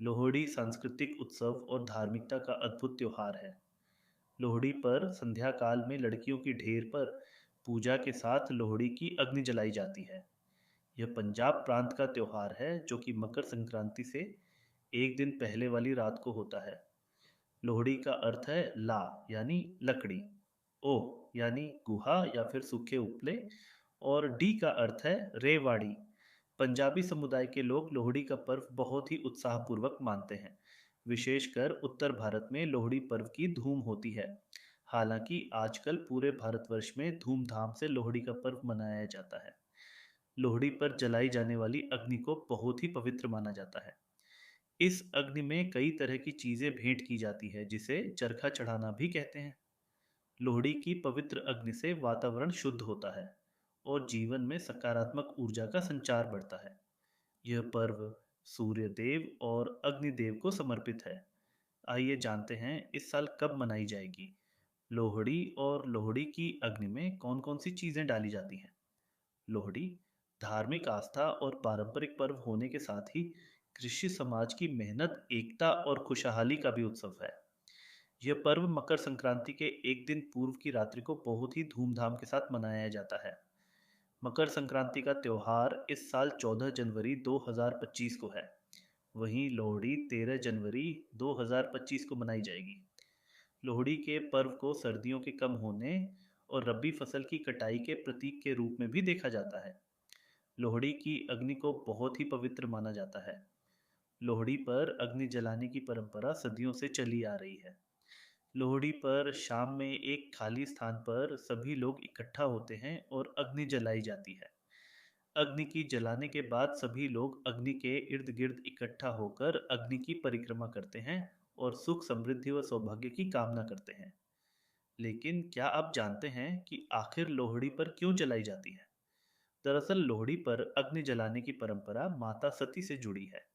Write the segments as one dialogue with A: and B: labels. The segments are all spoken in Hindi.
A: लोहड़ी सांस्कृतिक उत्सव और धार्मिकता का अद्भुत त्योहार है। लोहड़ी पर संध्या काल में लड़कियों की ढेर पर पूजा के साथ लोहड़ी की अग्नि जलाई जाती है। यह पंजाब प्रांत का त्योहार है जो कि मकर संक्रांति से एक दिन पहले वाली रात को होता है। लोहड़ी का अर्थ है ला यानी लकड़ी, ओ यानी गुहा या फिर सूखे उपले और डी का अर्थ है रेवाड़ी। पंजाबी समुदाय के लोग लोहड़ी का पर्व बहुत ही उत्साहपूर्वक मानते हैं। विशेषकर उत्तर भारत में लोहड़ी पर्व की धूम होती है। हालांकि आजकल पूरे भारतवर्ष में धूमधाम से लोहड़ी का पर्व मनाया जाता है। लोहड़ी पर जलाई जाने वाली अग्नि को बहुत ही पवित्र माना जाता है। इस अग्नि में कई तरह की चीजें भेंट की जाती है जिसे चरखा चढ़ाना भी कहते हैं। लोहड़ी की पवित्र अग्नि से वातावरण शुद्ध होता है और जीवन में सकारात्मक ऊर्जा का संचार बढ़ता है। यह पर्व सूर्य देव और अग्निदेव को समर्पित है। आइए जानते हैं इस साल कब मनाई जाएगी। लोहड़ी और लोहड़ी की अग्नि में कौन-कौन सी चीजें डाली जाती हैं। लोहड़ी धार्मिक आस्था और पारंपरिक पर्व होने के साथ ही कृषि समाज की मेहनत, एकता और खुशहाली का भी उत्सव है। यह पर्व मकर संक्रांति के एक दिन पूर्व की रात्रि को बहुत ही धूमधाम के साथ मनाया जाता है। मकर संक्रांति का त्योहार इस साल 14 जनवरी 2025 को है। वहीं लोहड़ी 13 जनवरी 2025 को मनाई जाएगी। लोहड़ी के पर्व को सर्दियों के कम होने और रबी फसल की कटाई के प्रतीक के रूप में भी देखा जाता है। लोहड़ी की अग्नि को बहुत ही पवित्र माना जाता है। लोहड़ी पर अग्नि जलाने की परंपरा सदियों से चली आ रही है। लोहड़ी पर शाम में एक खाली स्थान पर सभी लोग इकट्ठा होते हैं और अग्नि जलाई जाती है। अग्नि की जलाने के बाद सभी लोग अग्नि के इर्द गिर्द इकट्ठा होकर अग्नि की परिक्रमा करते हैं और सुख समृद्धि व सौभाग्य की कामना करते हैं। लेकिन क्या आप जानते हैं कि आखिर लोहड़ी पर क्यों जलाई जाती है? दरअसल लोहड़ी पर अग्नि जलाने की परंपरा माता सती से जुड़ी है।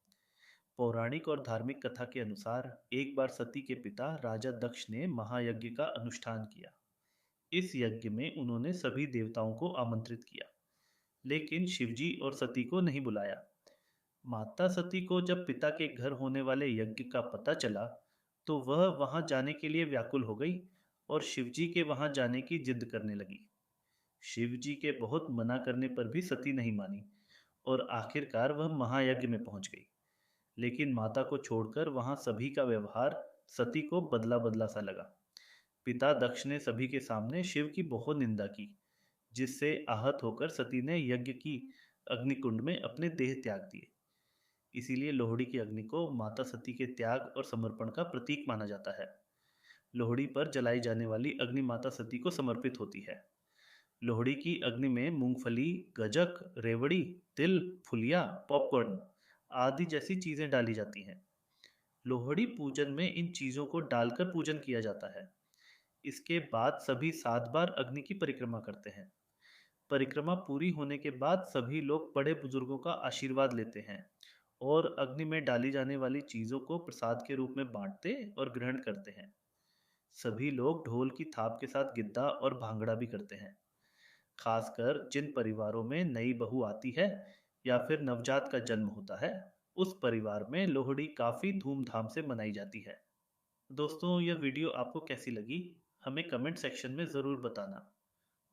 A: पौराणिक और धार्मिक कथा के अनुसार एक बार सती के पिता राजा दक्ष ने महायज्ञ का अनुष्ठान किया। इस यज्ञ में उन्होंने सभी देवताओं को आमंत्रित किया, लेकिन शिवजी और सती को नहीं बुलाया। माता सती को जब पिता के घर होने वाले यज्ञ का पता चला, तो वह वहां जाने के लिए व्याकुल हो गई और शिवजी के वहां जाने की जिद करने लगी। शिवजी के बहुत मना करने पर भी सती नहीं मानी और आखिरकार वह महायज्ञ में पहुंच गई। लेकिन माता को छोड़कर वहां सभी का व्यवहार सती को बदला बदला सा लगा। पिता दक्ष ने सभी के सामने शिव की बहुत निंदा की, जिससे आहत होकर सती ने यज्ञ की अग्निकुंड में अपने देह त्याग दिए। इसीलिए लोहड़ी की अग्नि को माता सती के त्याग और समर्पण का प्रतीक माना जाता है। लोहड़ी पर जलाई जाने वाली अग्नि माता सती को समर्पित होती है। लोहड़ी की अग्नि में मूंगफली, गजक, रेवड़ी, तिल, फुलिया, पॉपकॉर्न आदि जैसी चीजें डाली जाती हैं। लोहड़ी पूजन में इन चीजों को डालकर पूजन किया जाता है। इसके बाद सभी 7 बार अग्नि की परिक्रमा करते हैं। परिक्रमा पूरी होने के बाद सभी लोग बड़े बुजुर्गों का आशीर्वाद लेते हैं और अग्नि में डाली जाने वाली चीजों को प्रसाद के रूप में बांटते और ग्रहण करते हैं। सभी लोग ढोल की थाप के साथ गिद्दा और भांगड़ा भी करते हैं। खासकर जिन परिवारों में नई बहू आती है या फिर नवजात का जन्म होता है, उस परिवार में लोहड़ी काफी धूमधाम से मनाई जाती है। दोस्तों, यह वीडियो आपको कैसी लगी? हमें कमेंट सेक्शन में ज़रूर बताना।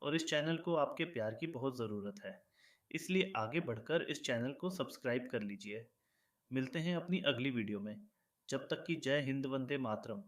A: और इस चैनल को आपके प्यार की बहुत ज़रूरत है, इसलिए आगे बढ़कर इस चैनल को सब्सक्राइब कर लीजिए। मिलते हैं अपनी अगली वीडियो में। जब तक कि जय हिंद, वंदे मातरम।